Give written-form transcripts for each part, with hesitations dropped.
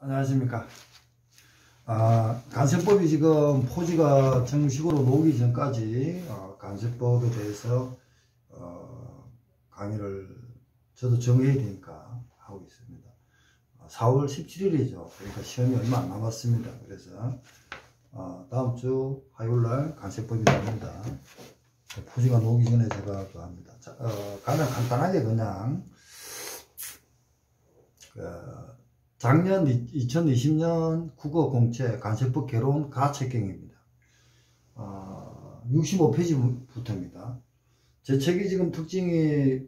안녕하십니까. 간세법이 지금 포지가 정식으로 나오기 전까지 간세법에 대해서 강의를 저도 정해야 되니까 하고 있습니다. 4월 17일이죠. 그러니까 시험이 얼마 안 남았습니다. 그래서 다음 주 화요일날 간세법이 나옵니다. 포지가 나오기 전에 제가 그거 합니다. 가장 간단하게 그냥 작년 2020년 국어 공채 간세법 개론 가책경입니다. 65페이지부터입니다. 제 책이 지금 특징이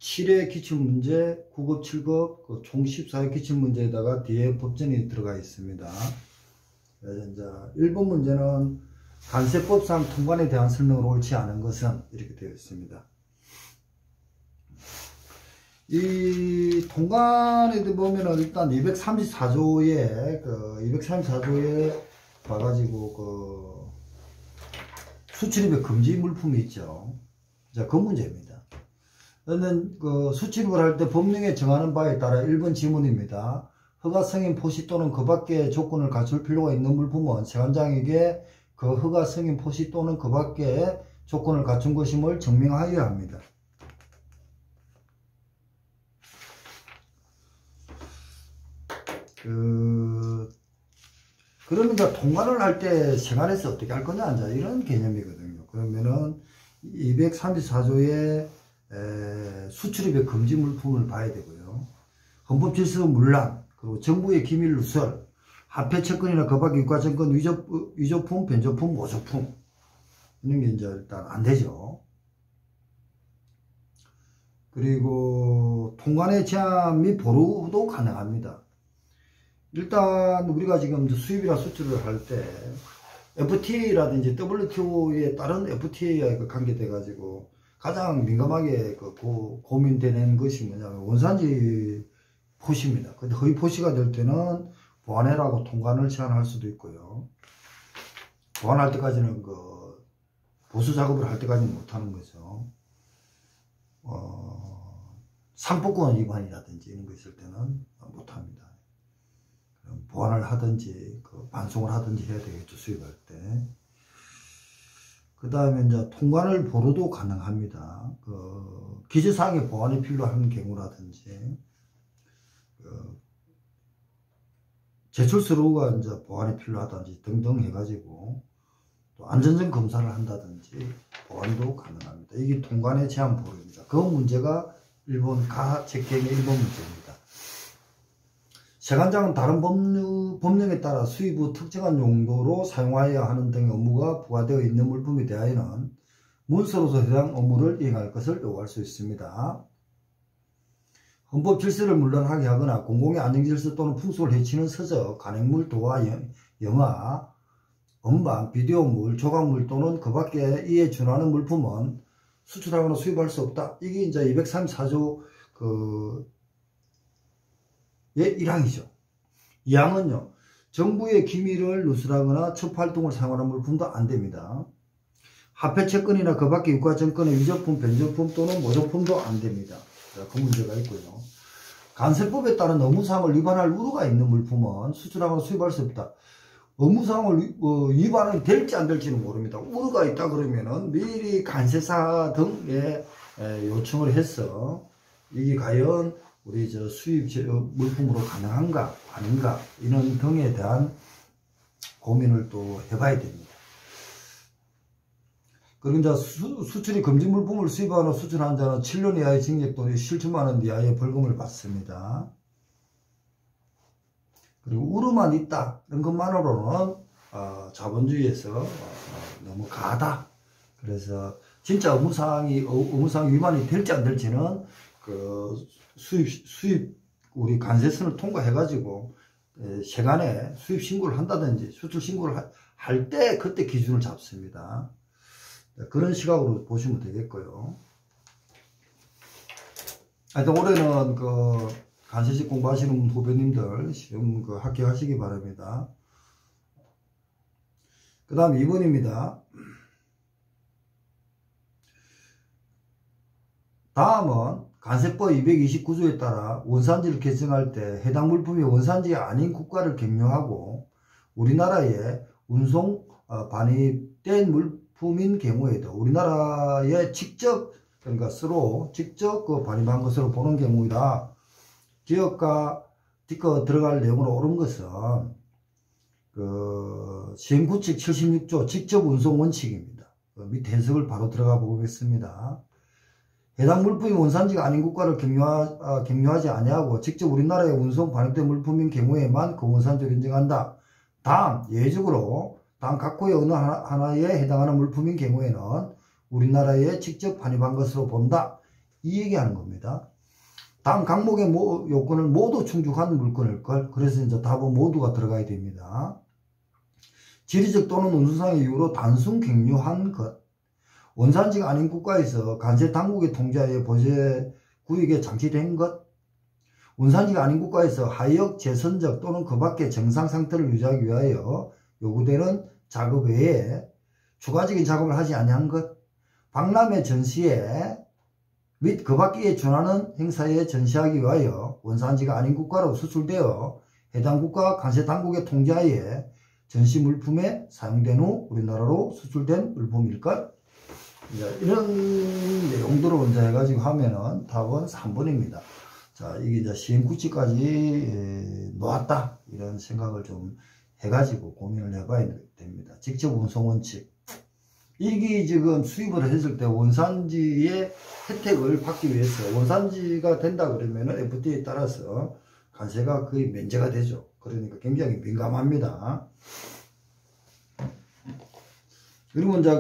7회 기출문제, 9급, 7급, 총 14회 기출문제에다가 뒤에 법전이 들어가 있습니다. 그래서 이제 1번 문제는 간세법상 통관에 대한 설명을 옳지 않은 것은 이렇게 되어 있습니다. 이 통관에 보면은 일단 234조에 234조에 봐가지고 수출입의 금지 물품이 있죠. 자, 그 문제입니다. 저는 수출입을 할 때 법령에 정하는 바에 따라 1번 지문입니다. 허가 승인 포시 또는 그 밖의 조건을 갖출 필요가 있는 물품은 세관장에게 그 허가 승인 포시 또는 그 밖의 조건을 갖춘 것임을 증명하여야 합니다. 그러니까 통관을 할 때 세관에서 어떻게 할 거냐 이제 이런 개념이거든요. 그러면은 234조의 수출입의 금지 물품을 봐야 되고요. 헌법 질서 문란, 그리고 정부의 기밀 누설, 화폐 채권이나 그 밖의 유가증권 위조품, 변조품, 모조품 이런 게 이제 일단 안 되죠. 그리고 통관의 제한 및 보루도 가능합니다. 일단 우리가 지금 수입이나 수출을 할 때 FTA라든지 WTO에 따른 FTA와 관계돼 가지고 가장 민감하게 고민되는 것이 뭐냐면 원산지 포시입니다. 근데 허위 포시가 될 때는 보완해라고 통관을 제한할 수도 있고요. 보완할 때까지는 보수 작업을 할 때까지는 못하는 거죠. 상표권 위반이라든지 이런 거 있을 때는 못합니다. 보완을 하든지 반송을 하든지 해야 되겠죠. 수입할 때. 그 다음에 이제 통관을 보루도 가능합니다. 기재사항의 보완이 필요한 경우라든지 제출 서류가 이제 보완이 필요하다든지 등등 해가지고 또 안전적 검사를 한다든지 보완도 가능합니다. 이게 통관의 제한 보루입니다. 그 문제가 일본 가책경의 1번 문제입니다. 세관장은 다른 법령에 따라 수입 후 특정한 용도로 사용하여야 하는 등의 업무가 부과되어 있는 물품에 대하여는 문서로서 해당 업무를 이행할 것을 요구할 수 있습니다. 헌법 질서를 물란하게 하거나 공공의 안정질서 또는 풍속을 해치는 서적, 간행물, 도화, 영화, 음반, 비디오물, 조각물 또는 그 밖에 이에 준하는 물품은 수출하거나 수입할 수 없다. 이게 이제 234조 의 1항이죠. 2항은요. 정부의 기밀을 누설하거나 첩활동을 사용하는 물품도 안됩니다. 화폐 채권이나 그 밖의 유가증권의 위조품, 변조품 또는 모조품도 안됩니다. 그 문제가 있고요. 간세법에 따른 의무사항을 위반할 우려가 있는 물품은 수출하거나 수입할 수 없다. 의무사항을 위반이 될지 안 될지는 모릅니다. 우려가 있다 그러면은 미리 간세사 등에 요청을 해서 이게 과연 우리 수입 물품으로 가능한가 아닌가 이런 등에 대한 고민을 또 해봐야 됩니다. 그리고 이제 수출이 금지 물품을 수입하거나 수출한 자는 7년 이하의 징역 또는 7천만 원 이하의 벌금을 받습니다. 그리고 우려만 있다 이런 것만으로는 자본주의에서 너무 가하다. 그래서 진짜 의무사항 위반이 될지 안 될지는 수입 우리 간세선을 통과해 가지고 세관에 수입 신고를 한다든지 수출 신고를 할 때 그때 기준을 잡습니다. 그런 시각으로 보시면 되겠고요. 하여튼 올해는 간세식 공부하시는 후배님들 시험 합격하시기 바랍니다. 그 다음 2번입니다. 다음은 관세법 229조에 따라 원산지를 결정할 때 해당 물품이 원산지가 아닌 국가를 경유하고 우리나라에 운송 반입된 물품인 경우에도 우리나라에 직접 그러니까 직접 반입한 것으로 보는 경우이다. 기업과 들어갈 내용으로 옳은 것은 시행구칙 76조 직접 운송 원칙입니다. 밑에 해석을 바로 들어가 보겠습니다. 해당 물품이 원산지가 아닌 국가를 경유하지 아니하고 직접 우리나라에 운송 반입된 물품인 경우에만 그 원산지를 인정한다. 다음 예외적으로 다음 각호의 어느 하나에 해당하는 물품인 경우에는 우리나라에 직접 반입한 것으로 본다. 이 얘기하는 겁니다. 다음 각목의 요건을 모두 충족한 물건일 걸. 그래서 이제 답은 모두가 들어가야 됩니다. 지리적 또는 운수상의 이유로 단순 경유한 것. 원산지가 아닌 국가에서 관세 당국의 통제하에 보제 구역에 장치된 것. 원산지가 아닌 국가에서 하역, 재선적 또는 그 밖의 정상 상태를 유지하기 위하여 요구되는 작업 외에 추가적인 작업을 하지 아니한 것. 박람회 전시에 및 그 밖에 준하는 행사에 전시하기 위하여 원산지가 아닌 국가로 수출되어 해당 국가 관세 당국의 통제하에 전시 물품에 사용된 후 우리나라로 수출된 물품일걸. 이런 내용들을 먼저 해가지고 하면은 답은 3번입니다. 자, 이게 이제 시행구칙까지 놓았다. 이런 생각을 좀 해가지고 고민을 해봐야 됩니다. 직접 운송 원칙. 이게 지금 수입을 했을 때 원산지의 혜택을 받기 위해서 원산지가 된다 그러면은 FTA에 따라서 관세가 거의 면제가 되죠. 그러니까 굉장히 민감합니다. 그리고 이제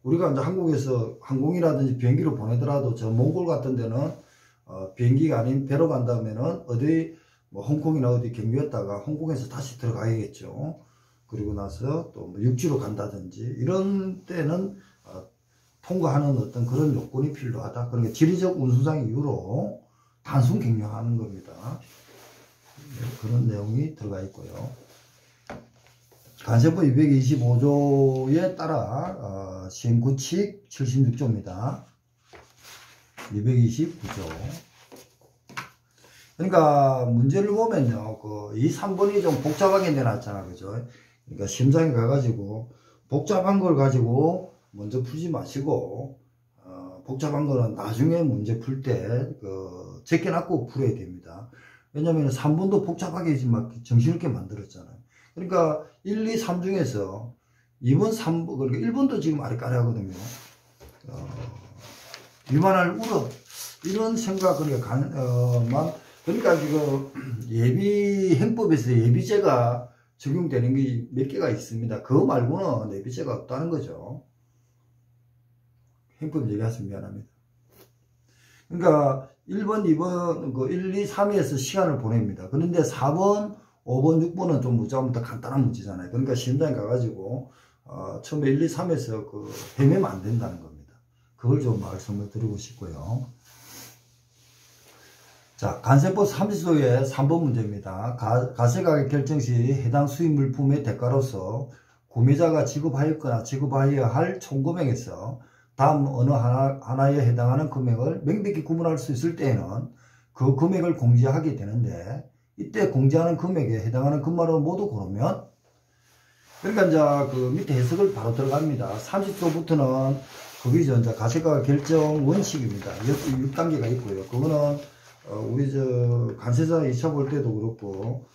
우리가 이제 한국에서 항공이라든지 비행기로 보내더라도 저 몽골 같은 데는 비행기가 아닌 배로 간다면은 어디 뭐 홍콩이나 어디 경유했다가 홍콩에서 다시 들어가야겠죠. 그리고 나서 또 뭐 육지로 간다든지 이런 때는 통과하는 어떤 그런 요건이 필요하다. 그러니까 지리적 운수상 이유로 단순 경유하는 겁니다. 그런 내용이 들어가 있고요. 관세법 225조에 따라 시행구칙 76조입니다. 229조. 그러니까 문제를 보면요, 이 3번이 좀 복잡하게 내놨잖아, 그죠? 그러니까 시험장에 가가지고 복잡한 걸 가지고 먼저 풀지 마시고 복잡한 거는 나중에 문제 풀 때 제껴놓고 풀어야 됩니다. 왜냐면 3번도 복잡하게 막 정신없게 만들었잖아요. 그러니까 1, 2, 3 중에서 2번, 3번, 그러니까 1번도 지금 아리까리하거든요. 위반할 우려, 이런 생각, 그러니까 지금 행법에서 예비죄가 적용되는 게 몇 개가 있습니다. 그거 말고는 예비죄가 없다는 거죠. 행법 얘기하시면 미안합니다. 그러니까 1번, 2번, 1, 2, 3에서 시간을 보냅니다. 그런데 4번, 5번, 6번은 좀 무자부터 간단한 문제잖아요. 그러니까 시험장에 가가지고 처음에 1, 2, 3에서 헤매면 안 된다는 겁니다. 그걸 좀 말씀을 드리고 싶고요. 자, 관세법 30조의 3번 문제입니다. 가세가격 결정 시 해당 수입 물품의 대가로서 구매자가 지급하였거나 지급하여야 할 총금액에서 다음 어느 하나에 해당하는 금액을 명백히 구분할 수 있을 때에는 그 금액을 공제하게 되는데, 이때 공제하는 금액에 해당하는 금액을 모두 고르면, 그러니까 이제 밑에 해석을 바로 들어갑니다. 30조부터는 그거죠. 이제 가세가격 결정 원칙입니다. 6단계가 있고요. 그거는 우리 관세자 2차 볼 때도 그렇고,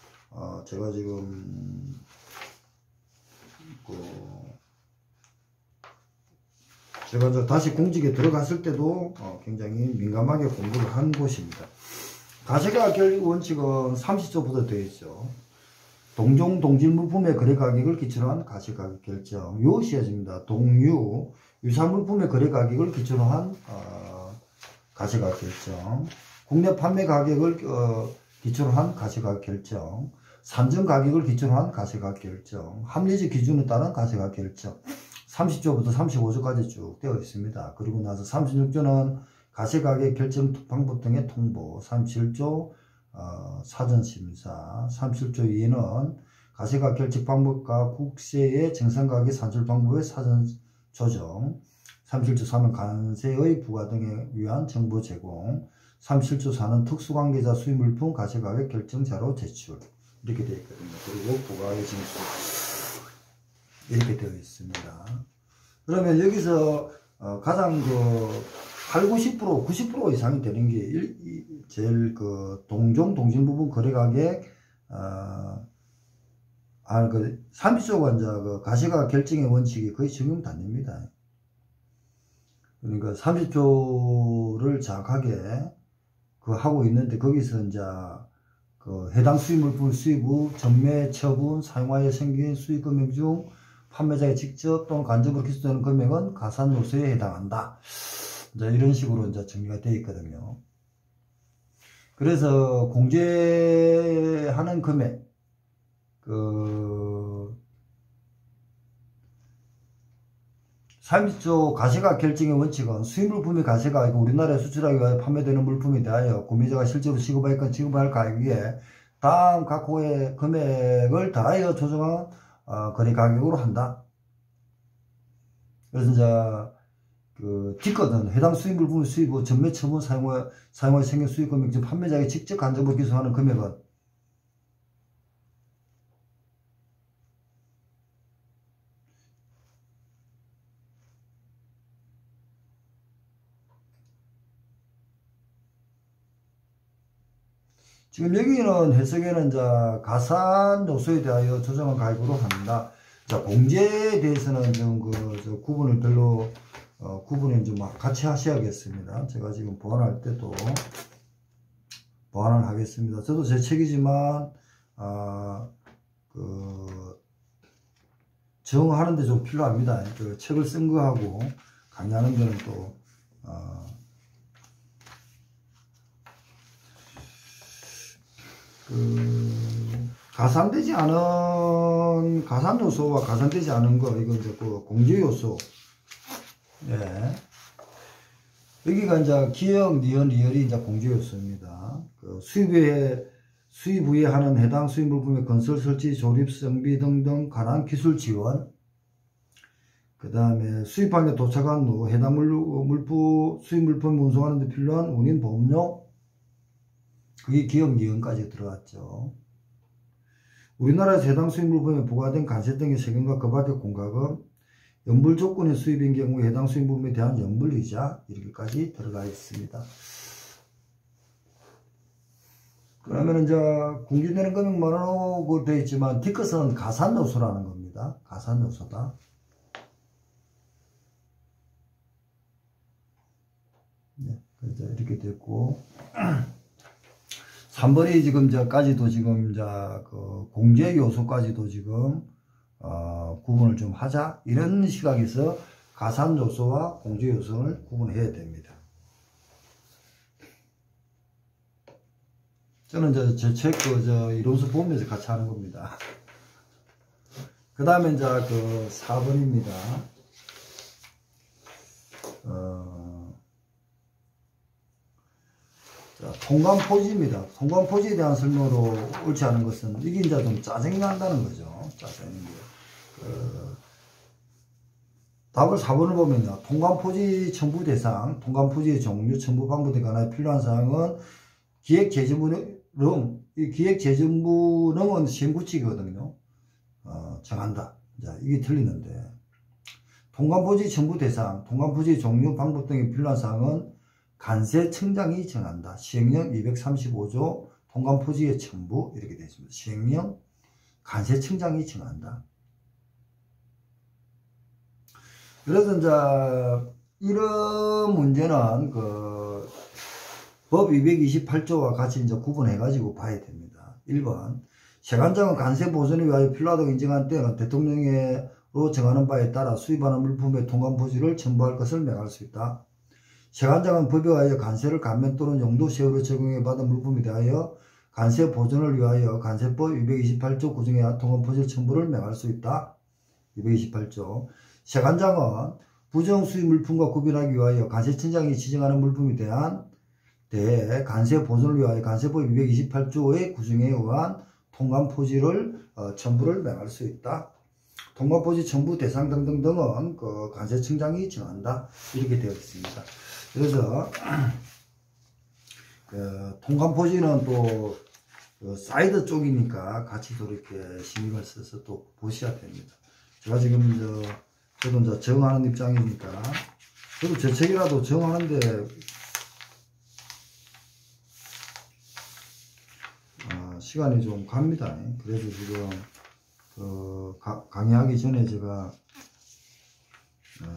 제가 지금 제가 다시 공직에 들어갔을 때도 굉장히 민감하게 공부를 한 곳입니다. 가세가격 결정 원칙은 30조부터 되어 있죠. 동종 동질 물품의 거래 가격을 기초로 한 가세가격 결정. 요 시해집니다. 동유 유사물품의 거래 가격을 기초로 한 가세가격 결정. 국내 판매 가격을 기초로 한 가세가격 결정. 산정 가격을 기초로 한 가세가격 결정. 합리적 기준에 따른 가세가격 결정. 30조부터 35조까지 쭉 되어 있습니다. 그리고 나서 36조는 가세가격 결정 방법 등의 통보, 37조 사전심사, 37조 2에는 가세가격 결정 방법과 국세의 정상가격 산출 방법의 사전 조정, 37조 3은 관세의 부과 등에 위한 정보 제공. 37조 4는 특수관계자 수입물품 가시가격 결정자료 제출. 이렇게 되어 있거든요. 그리고 부가의 징수. 이렇게 되어 있습니다. 그러면 여기서 가장 90% 이상이 되는 게 제일 동종 부분 거래가격 30조가 이제 가시가격 결정의 원칙이 거의 적용 안 됩니다. 그러니까 30조를 정확하게 하고 있는데 거기서 이제 해당 수입물품 수입 후 전매, 처분, 사용하여 생긴 수익금액 중 판매자의 직접 또는 간접으로 기소되는 금액은 가산노소에 해당한다. 이제 이런 식으로 이제 정리가 되어 있거든요. 그래서 공제하는 금액, 30조 가시가격 결정의 원칙은 수입물품의 가시가격이 우리나라에 수출하기 위하여 판매되는 물품에 대하여 구매자가 실제로 지급하였건 지급할 가격에 다음 각 호의 금액을 더하여 조정한 거래 가격으로 한다. 그래서 이제 뒷거는 해당 수입물품의 수입 후 전매, 처분, 사용하여 생긴 수익금액 중 판매자에게 직접 간접으로 기소하는 금액은 지금 여기는 해석에는 이제 가산 요소에 대하여 조정한 가격으로 한다. 자, 공제에 대해서는 좀 구분을 별로 구분을 좀 같이 하셔야겠습니다. 제가 지금 보완할 때도 보완을 하겠습니다. 저도 제 책이지만 정하는데 좀 필요합니다. 책을 쓴 거하고 강의하는 데는 또 가산되지 않은 가산 요소와 가산되지 않은 거, 이건 이제 공제 요소. 예. 여기가 이제 기역, 니은, 리을이 이제 공제 요소입니다. 수입 후에 하는 해당 수입 물품의 건설, 설치, 조립, 정비 등등 관한 기술 지원. 그 다음에 수입항에 도착한 후 해당 수입 물품 운송하는 데 필요한 운임 보험료. 그게 기역, 니은까지 들어갔죠. 우리나라에서 해당 수입 물품에 부과된 관세 등의 세금과 그 밖의 공과금, 연불 조건의 수입인 경우 해당 수입 물품에 대한 연불이자 이렇게까지 들어가 있습니다. 그러면 이제 공제되는 금액만 하고 되어 있지만 뒷것은 가산 요소라는 겁니다. 가산 요소다. 네, 그래서 이렇게 됐고. 3번이 지금 까지도 지금 공제 요소까지도 지금 구분을 좀 하자, 이런 시각에서 가산 요소와 공제 요소를 구분해야 됩니다. 저는 제 책 이론서 보면서 같이 하는 겁니다. 그 다음에 이제 4번입니다. 자, 통관포지입니다. 통관포지에 대한 설명으로 옳지 않은 것은, 이게 이제 좀 짜증이 난다는 거죠. 짜증이. 답을 4번을 보면요. 통관포지 첨부 대상, 통관포지의 종류, 첨부 방법 에 관하여 필요한 사항은 기획재정부능, 이 기획재정부능은 시행구칙이거든요. 정한다. 자, 이게 틀리는데. 통관포지 첨부 대상, 통관포지 종류, 방법 등에 필요한 사항은 관세청장이 정한다. 시행령 235조 통관포지의 첨부, 이렇게 되어 있습니다. 시행령 관세청장이 정한다. 그래서 이제 이런 문제는 법 228조와 같이 이제 구분해가지고 봐야 됩니다. 1번, 세관장은 관세 보전을 위하여 필요하다고 인정한 때는 대통령으로 정하는 바에 따라 수입하는 물품의 통관포지를 첨부할 것을 명할 수 있다. 세관장은 법에 의하여 관세를 감면 또는 용도 세율로 적용해 받은 물품에 대하여 관세 보전을 위하여 관세법 228조 구정에 통관포지 첨부를 명할 수 있다. 228조. 세관장은 부정 수입 물품과 구별하기 위하여 관세청장이 지정하는 물품에 대해 관세 보전을 위하여 관세법 228조의 구정에 의한 통관포지를 첨부를 명할 수 있다. 통관포지 첨부 대상 등등등은 그 관세청장이 정한다. 이렇게 되어 있습니다. 그래서 그 통관포지는 또 그 사이드 쪽이니까 같이 또 이렇게 신경을 써서 또 보셔야 됩니다. 제가 지금 저도 이제 정하는 입장이니까 저도 제 책이라도 정하는데 시간이 좀 갑니다. 그래도 지금 강의하기 전에 제가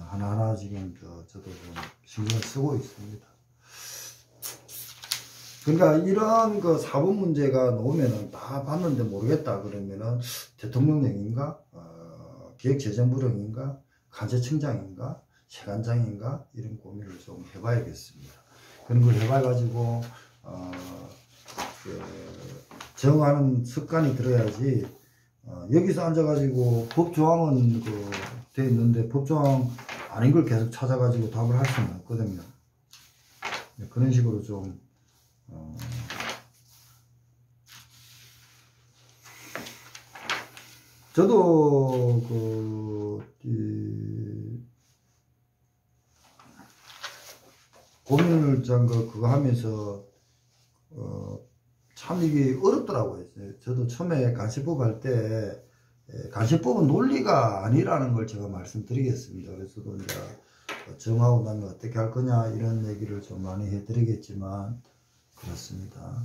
하나하나 지금 저도 좀 신경을 쓰고 있습니다. 그러니까 이런 그 사법 문제가 나오면은 다 봤는데 모르겠다 그러면은 대통령령인가, 기획재정부령인가, 관세청장인가, 세관장인가 이런 고민을 좀 해봐야겠습니다. 그런 걸 해봐가지고 정하는 습관이 들어야지. 여기서 앉아가지고 법조항은 돼 있는데 법조항 아닌 걸 계속 찾아가지고 답을 할 수는 없거든요. 그런 식으로 좀 저도 고민을 그거 하면서 참 이게 어렵더라고요. 저도 처음에 간시법 할 때 간시법은 논리가 아니라는 걸 제가 말씀드리겠습니다. 그래서 이제 정하고 나면 어떻게 할 거냐 이런 얘기를 좀 많이 해드리겠지만 그렇습니다.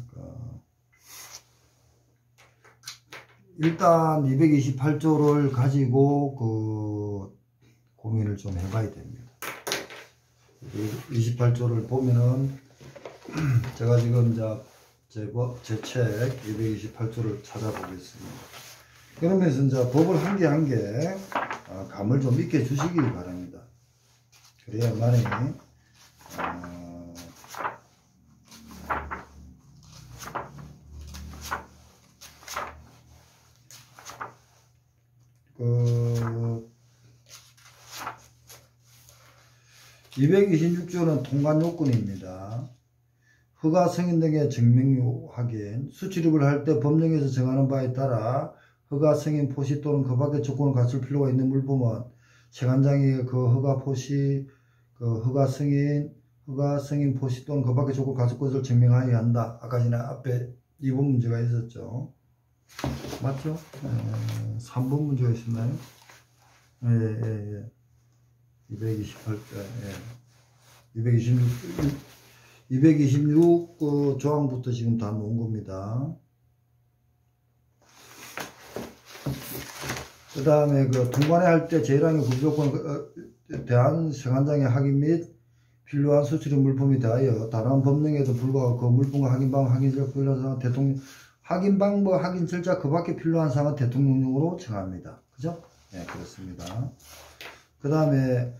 일단 228조를 가지고 고민을 좀 해봐야 됩니다. 28조를 보면은 제가 지금 제 책 228조를 찾아보겠습니다. 그러면서 이제 법을 한 개 한 개 감을 좀 익혀 주시기 바랍니다. 그래야만이 그 226조는 통관 요건입니다. 허가 승인 등의 증명 확인, 수출입을 할 때 법령에서 정하는 바에 따라 허가 승인 포시 또는 그 밖의 조건을 갖출 필요가 있는 물품은 세관장이 그 허가 포시, 허가 승인 포시 또는 그 밖의 조건을 갖출 것을 증명하여야 한다. 아까 전에 앞에 2번 문제가 있었죠. 맞죠? 3번 문제가 있었나요? 예. 228조, 226 조항부터 지금 다 놓은 겁니다. 그 다음에 통관에 할 때 제일항의 구조조건 대한 세관장의 확인 및 필요한 수출입 물품에 대하여 다른 법령에도 불구하고 그 물품과 확인 방법, 확인 절차, 필요한 사항은 대통령 확인 방법, 확인 절차 그 밖에 필요한 사항은 대통령령으로 정합니다. 그죠? 네, 그렇습니다. 그 다음에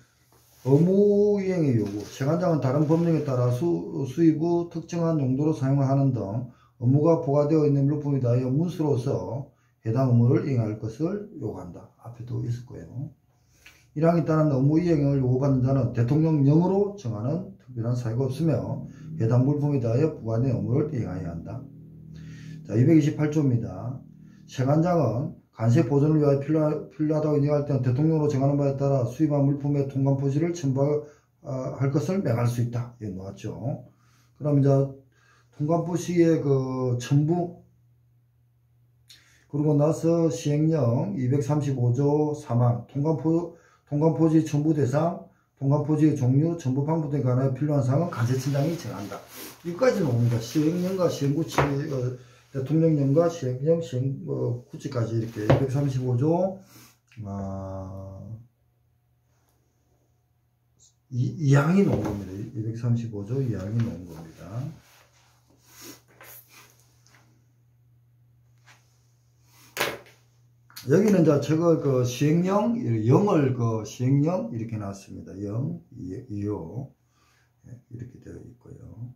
의무이행의 요구. 세관장은 다른 법령에 따라 수입 후 특정한 용도로 사용을 하는 등 의무가 부과되어 있는 물품에 대하여 문서로서 해당 의무를 이행할 것을 요구한다. 앞에도 있을 거예요. 1항에 따른 의무이행을 요구받는 자는 대통령령으로 정하는 특별한 사유가 없으며 해당 물품에 대하여 부과된 의무를 이행해야 한다. 자, 228조입니다. 세관장은 관세 보존을 위하여 필요하다고 인정할 때는 대통령으로 정하는 바에 따라 수입한 물품의 통관포시를 첨부할 것을 명할 수 있다. 이게 나왔죠. 그럼 이제 통관포시의 첨부, 그러고 나서 시행령 235조 3항 통관포지 첨부 대상, 통관포지의 종류, 첨부 방법 등에 관하여 필요한 사항은 관세청장이 정한다. 여기까지는 옵니다. 시행령과 시행구치, 대통령령과 시행령, 구치까지 이렇게 235조 2항이 나온 겁니다. 235조 2항이 나온 겁니다. 여기는 이제 저거 시행령, 영을 시행령 이렇게 놨습니다. 0, 2호 이렇게 되어 있고요.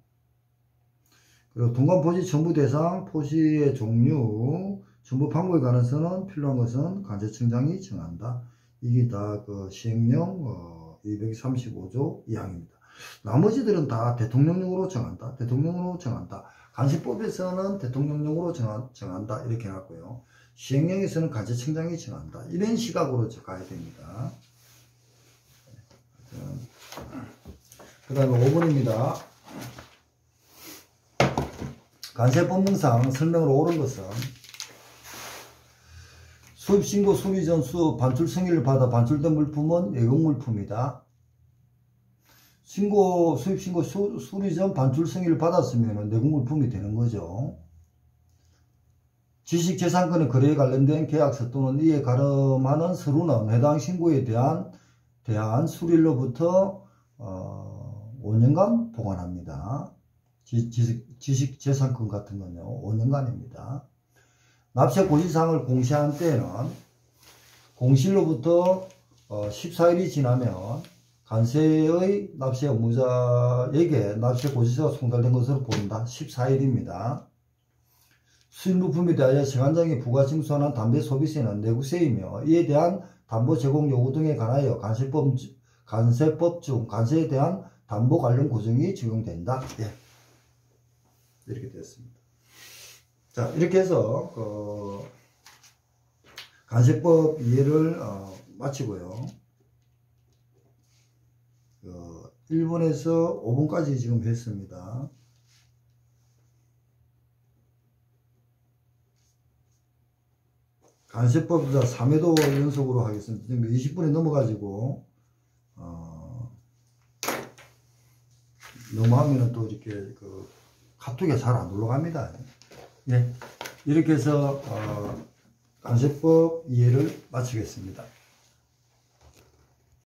그리고 통관포시 첨부 대상, 포시의 종류, 첨부 방법에 관해서는 필요한 것은 관세청장이 정한다. 이게 다 시행령 235조 2항입니다. 나머지들은 다 대통령령으로 정한다. 대통령령으로 정한다. 관세법에서는 대통령령으로 정한다. 이렇게 해놨고요. 시행령에서는 관세청장이 정한다. 이런 시각으로 가야 됩니다. 그 다음에 5번입니다. 관세법령상 설명으로 옳은 것은 수입신고 수리 전 반출 승인을 받아 반출된 물품은 외국물품이다. 수입신고 수리 전 반출 승인을 받았으면 내국물품이 되는 거죠. 지식재산권의 거래에 관련된 계약서 또는 이에 가름하는 서류는 해당 신고에 대한 수리로부터 5년간 보관합니다. 지식재산권 같은 건요, 5년간입니다. 납세 고지사항을 공시한 때에는 공시로부터 14일이 지나면 관세의 납세 의무자에게 납세 고지서가 송달된 것으로 보인다. 14일입니다. 수입물품에 대하여 세관장이 부가 징수하는 담배 소비세는 내국세이며 이에 대한 담보 제공 요구 등에 관하여 관세법 중 관세에 대한 담보 관련 규정이 적용된다. 예. 이렇게 되었습니다. 자, 이렇게 해서 관세법 이해를 마치고요. 1번에서 5번까지 지금 했습니다. 관세법 3회도 연속으로 하겠습니다. 지금 20분이 넘어가지고 너무 하면은 또 이렇게 카톡이 잘 안 올라갑니다. 예. 이렇게 해서 관세법 이해를 마치겠습니다.